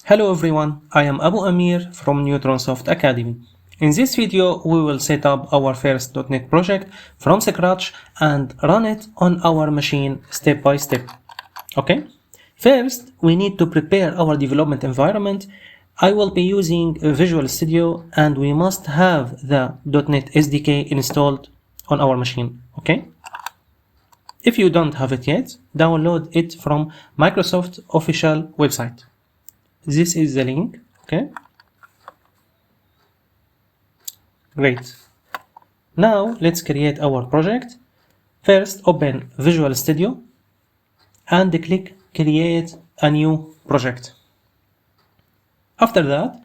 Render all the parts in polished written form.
Hello everyone, I am Abu Ameir from NeutronSoft Academy. In this video, we will set up our first .NET project from scratch and run it on our machine step by step. Okay? First, we need to prepare our development environment. I will be using Visual Studio and we must have the .NET SDK installed on our machine. Okay? If you don't have it yet, download it from Microsoft official website. This is the link, okay? Great. Now let's create our project. First, open Visual Studio and click Create a New Project. After that,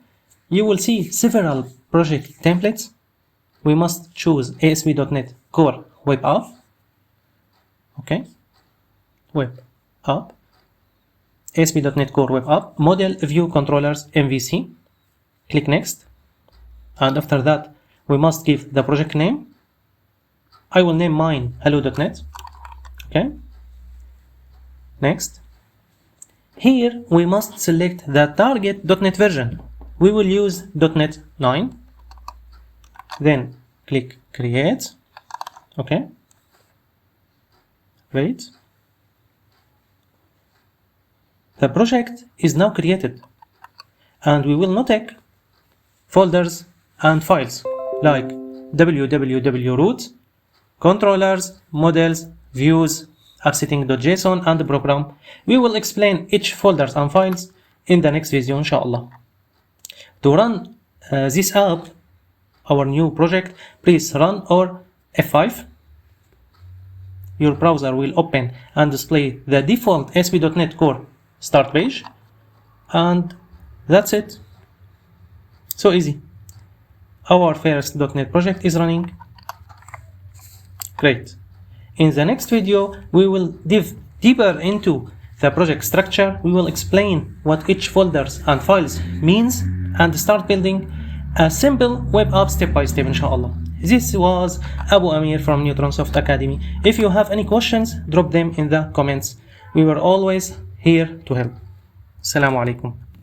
you will see several project templates. We must choose ASP.NET Core Web App. Okay, Web App. ASP.NET Core Web App, Model View Controllers MVC. Click Next. And after that, we must give the project name. I will name mine hello.net. Okay. Next. Here, we must select the target .NET version. We will use .NET 9. Then click Create. Okay. Wait. The project is now created and we will now take folders and files like www.root, controllers, models, views, appsetting.json and the program. We will explain each folders and files in the next video, inshallah. To run this app, our new project, please run or F5. Your browser will open and display the default ASP.NET Core start page, and that's it. So easy. Our first .NET project is running. Great. In the next video, we will dive deeper into the project structure. We will explain what each folders and files means and start building a simple web app step by step, inshallah. This was Abu Ameir from NeutronSoft Academy. If you have any questions, drop them in the comments. We were always here to help. Assalamu alaikum.